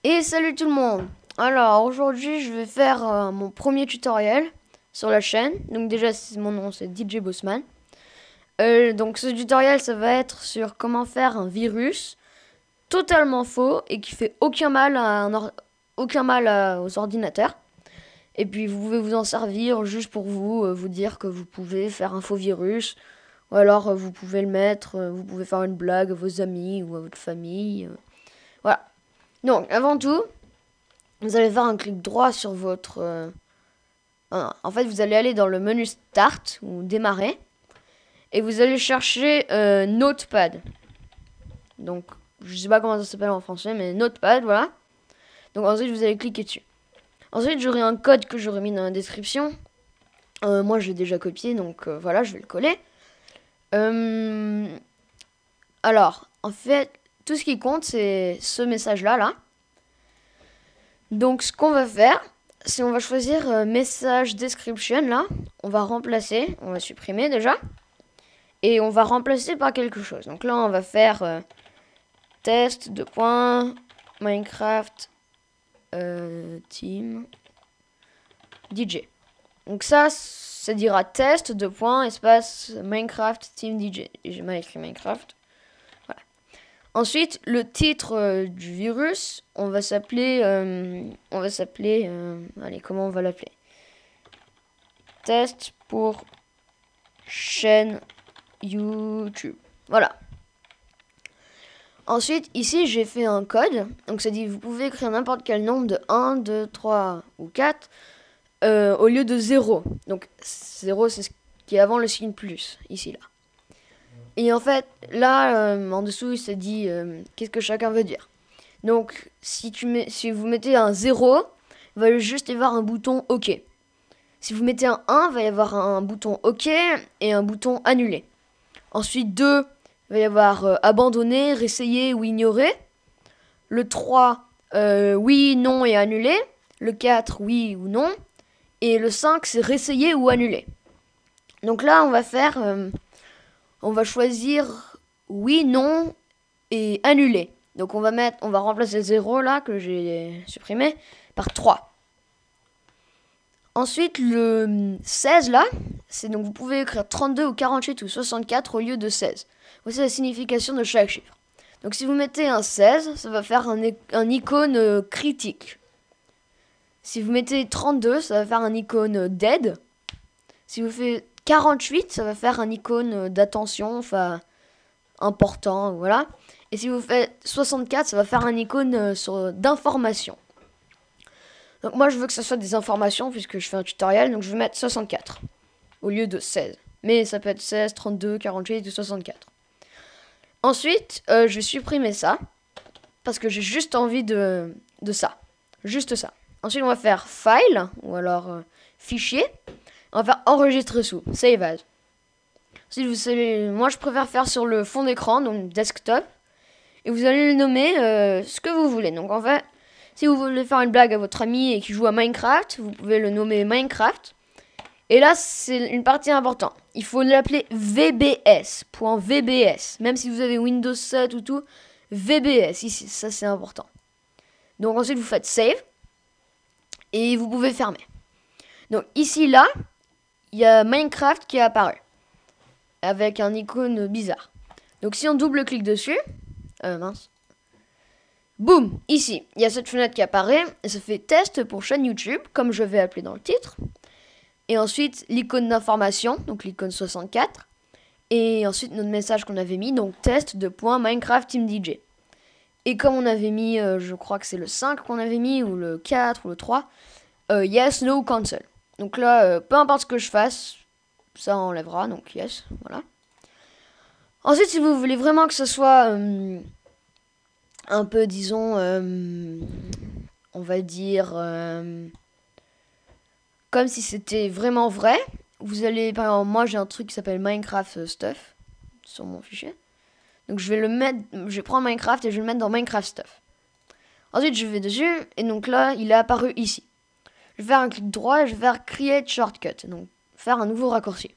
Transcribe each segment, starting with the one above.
Et salut tout le monde. Alors aujourd'hui je vais faire mon premier tutoriel sur la chaîne. Donc déjà mon nom c'est DJ Bossman. Donc ce tutoriel ça va être sur comment faire un virus totalement faux et qui fait aux ordinateurs. Et puis vous pouvez vous en servir juste pour vous dire que vous pouvez faire un faux virus. Ou alors vous pouvez le mettre, vous pouvez faire une blague à vos amis ou à votre famille. Voilà. Donc avant tout, vous allez faire un clic droit sur votre... en fait, vous allez aller dans le menu Start ou Démarrer. Et vous allez chercher Notepad. Donc, je sais pas comment ça s'appelle en français, mais Notepad, voilà. Donc ensuite, vous allez cliquer dessus. Ensuite, j'aurai un code que j'aurai mis dans la description. Moi, j'ai déjà copié, donc voilà, je vais le coller. Alors, en fait, tout ce qui compte, c'est ce message-là, là. Donc, ce qu'on va faire, c'est on va choisir message description, là. On va remplacer, on va supprimer déjà. Et on va remplacer par quelque chose. Donc là, on va faire test de points Minecraft team DJ. Donc ça dira test de points espace Minecraft team DJ. Et j'ai mal écrit Minecraft. Voilà. Ensuite, le titre du virus, on va s'appeler, allez, comment on va l'appeler? Test pour chaîne YouTube. Voilà. Ensuite, ici, j'ai fait un code. Donc, ça dit, vous pouvez écrire n'importe quel nombre de 1, 2, 3 ou 4 au lieu de 0. Donc, 0, c'est ce qui est avant le signe plus, ici, là. Et en fait, là, en dessous, il se dit qu'est-ce que chacun veut dire. Donc, si vous mettez un 0, il va juste y avoir un bouton OK. Si vous mettez un 1, il va y avoir un bouton OK et un bouton annuler. Ensuite, 2, il va y avoir abandonner, réessayer ou ignorer. Le 3, oui, non et annuler. Le 4, oui ou non. Et le 5, c'est réessayer ou annuler. Donc là, on va choisir oui, non et annuler. Donc on va remplacer le 0 là, que j'ai supprimé, par 3. Ensuite, le 16 là, c'est donc vous pouvez écrire 32 ou 48 ou 64 au lieu de 16. Voici la signification de chaque chiffre. Donc si vous mettez un 16, ça va faire un icône critique. Si vous mettez 32, ça va faire un icône dead. Si vous faites 48, ça va faire un icône d'attention, enfin important, voilà. Et si vous faites 64, ça va faire un icône d'information. Donc moi je veux que ça soit des informations puisque je fais un tutoriel, donc je vais mettre 64 au lieu de 16. Mais ça peut être 16, 32, 48 ou 64. Ensuite, je vais supprimer ça parce que j'ai juste envie de ça. Juste ça. Ensuite, on va faire File ou alors Fichier. On va faire Enregistrer sous, Save As. Ensuite, moi je préfère faire sur le fond d'écran, donc Desktop. Et vous allez le nommer ce que vous voulez. Donc en fait, si vous voulez faire une blague à votre ami et qui joue à Minecraft, vous pouvez le nommer Minecraft. Et là, c'est une partie importante. Il faut l'appeler VBS.VBS. Même si vous avez Windows 7 ou tout, VBS, ici, ça c'est important. Donc ensuite, vous faites Save. Et vous pouvez fermer. Donc ici, là, il y a Minecraft qui est apparu. Avec un icône bizarre. Donc si on double-clique dessus, mince. Boum, ici, il y a cette fenêtre qui apparaît et ça fait test pour chaîne YouTube, comme je vais appeler dans le titre. Et ensuite, l'icône d'information, donc l'icône 64. Et ensuite, notre message qu'on avait mis, donc test de .Minecraft Team DJ. Et comme on avait mis, je crois que c'est le 5 qu'on avait mis, ou le 4, ou le 3, yes, no, cancel. Donc là, peu importe ce que je fasse, ça enlèvera, donc yes, voilà. Ensuite, si vous voulez vraiment que ce soit un peu, disons, on va dire, comme si c'était vraiment vrai, vous allez, par exemple, moi j'ai un truc qui s'appelle Minecraft Stuff sur mon fichier. Donc je vais prendre Minecraft et je vais le mettre dans Minecraft Stuff. Ensuite, je vais dessus et donc là, il est apparu ici. Je vais faire un clic droit et je vais faire Create Shortcut, donc faire un nouveau raccourci.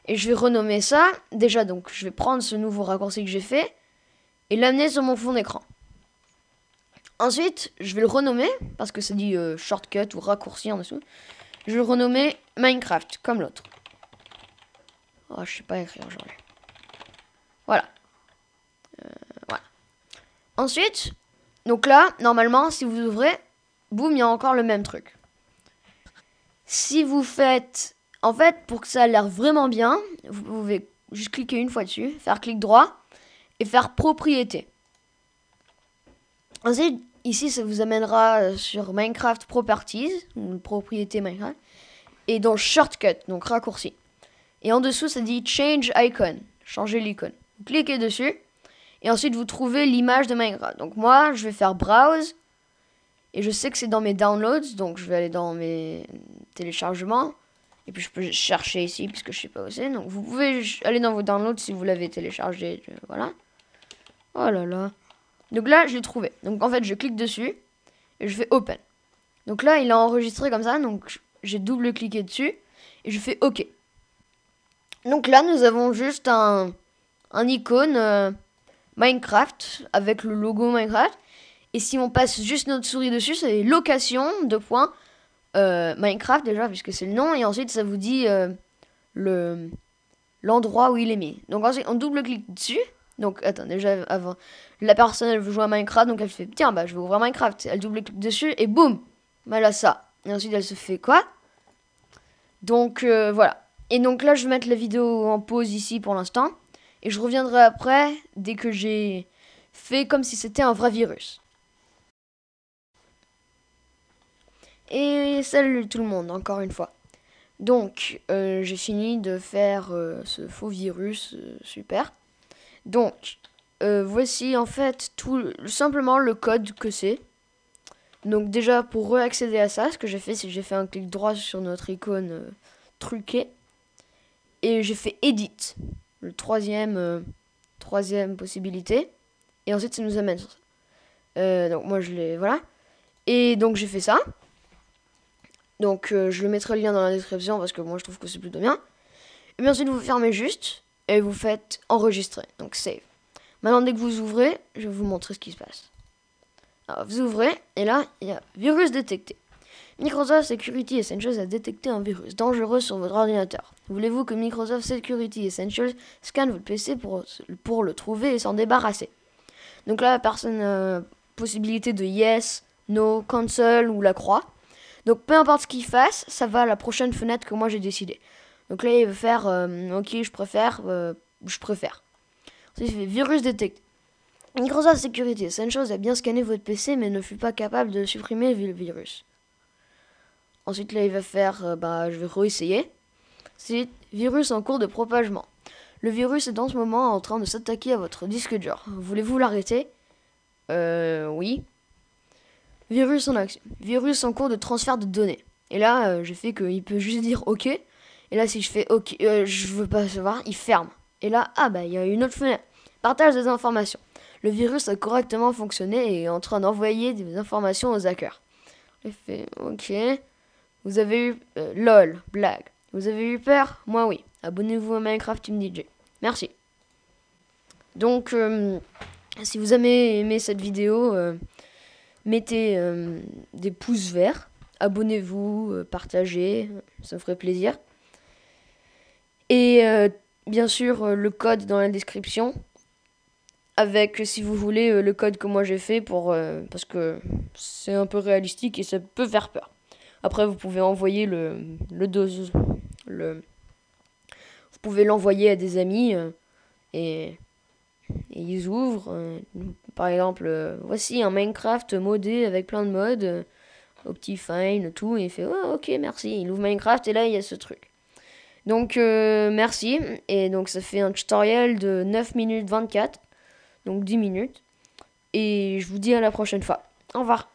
Et je vais renommer ça. Déjà, donc, je vais prendre ce nouveau raccourci que j'ai fait et l'amener sur mon fond d'écran. Ensuite, je vais le renommer, parce que ça dit shortcut ou raccourci en dessous. Je vais le renommer Minecraft, comme l'autre. Oh, je sais pas écrire aujourd'hui. Voilà. Voilà. Ensuite, donc là, normalement, si vous ouvrez, boum, il y a encore le même truc. Si vous faites... En fait, pour que ça a l'air vraiment bien, vous pouvez juste cliquer une fois dessus, faire clic droit et faire propriété. Ensuite, ici, ça vous amènera sur Minecraft Properties, ou propriété Minecraft, et dans Shortcut, donc raccourci. Et en dessous, ça dit Change Icon, changer l'icône. Vous cliquez dessus, et ensuite, vous trouvez l'image de Minecraft. Donc moi, je vais faire Browse, et je sais que c'est dans mes downloads, donc je vais aller dans mes téléchargements. Et puis je peux chercher ici, puisque je sais pas où c'est. Donc vous pouvez aller dans vos downloads si vous l'avez téléchargé. Voilà. Oh là là. Donc là, je l'ai trouvé. Donc en fait, je clique dessus, et je fais Open. Donc là, il est enregistré comme ça, donc j'ai double-cliqué dessus, et je fais OK. Donc là, nous avons juste un icône Minecraft, avec le logo Minecraft. Et si on passe juste notre souris dessus, c'est location, Minecraft déjà, puisque c'est le nom. Et ensuite, ça vous dit l'endroit où il est mis. Donc ensuite, on double-clique dessus. Donc, attends, déjà, avant, la personne, elle veut jouer à Minecraft. Donc, elle fait, tiens, bah, je vais ouvrir Minecraft. Elle double-clique dessus et boum, elle a ça. Et ensuite, elle se fait quoi? Donc, voilà. Et donc là, je vais mettre la vidéo en pause ici pour l'instant. Et je reviendrai après, dès que j'ai fait comme si c'était un vrai virus. Et salut tout le monde, encore une fois. Donc, j'ai fini de faire ce faux virus, super. Donc, voici en fait simplement le code que c'est. Donc déjà, pour réaccéder à ça, ce que j'ai fait, c'est que j'ai fait un clic droit sur notre icône truquée. Et j'ai fait Edit, le troisième possibilité. Et ensuite, ça nous amène sur ça. Donc moi, je l'ai... Voilà. Et donc, j'ai fait ça. Donc, je mettrai le lien dans la description parce que moi, je trouve que c'est plutôt bien. Et bien ensuite, vous fermez juste et vous faites enregistrer. Donc, save. Maintenant, dès que vous ouvrez, je vais vous montrer ce qui se passe. Alors, vous ouvrez et là, il y a virus détecté. Microsoft Security Essentials a détecté un virus dangereux sur votre ordinateur. Voulez-vous que Microsoft Security Essentials scanne votre PC pour le trouver et s'en débarrasser? Donc là, la personne possibilité de yes, no, cancel ou la croix. Donc peu importe ce qu'il fasse, ça va à la prochaine fenêtre que moi j'ai décidé. Donc là, il va faire ok, je préfère. Ensuite, il fait virus détecté. Microsoft Security Essentials a bien scanné votre PC mais ne fut pas capable de supprimer le virus. Ensuite, là, il va faire, je vais réessayer. C'est virus en cours de propagement. Le virus est en ce moment en train de s'attaquer à votre disque dur. Voulez-vous l'arrêter? Oui. Virus en action. Virus en cours de transfert de données. Et là, j'ai fait qu'il peut juste dire OK. Et là, si je fais OK, je veux pas savoir, il ferme. Et là, il y a une autre fenêtre. Partage des informations. Le virus a correctement fonctionné et est en train d'envoyer des informations aux hackers. J'ai fait OK. Vous avez eu... lol, blague. Vous avez eu peur? Moi, oui. Abonnez-vous à Minecraft Team DJ. Merci. Donc, si vous avez aimé cette vidéo, mettez des pouces verts. Abonnez-vous, partagez. Ça me ferait plaisir. Et bien sûr, le code dans la description. Avec, si vous voulez, le code que moi j'ai fait parce que c'est un peu réalistique et ça peut faire peur. Après, vous pouvez envoyer vous pouvez l'envoyer à des amis et ils ouvrent. Par exemple, voici un Minecraft modé avec plein de modes, Optifine, tout. Et il fait oh, ok, merci. Il ouvre Minecraft et là, il y a ce truc. Donc, merci. Et donc, ça fait un tutoriel de 9 minutes 24. Donc, 10 minutes. Et je vous dis à la prochaine fois. Au revoir.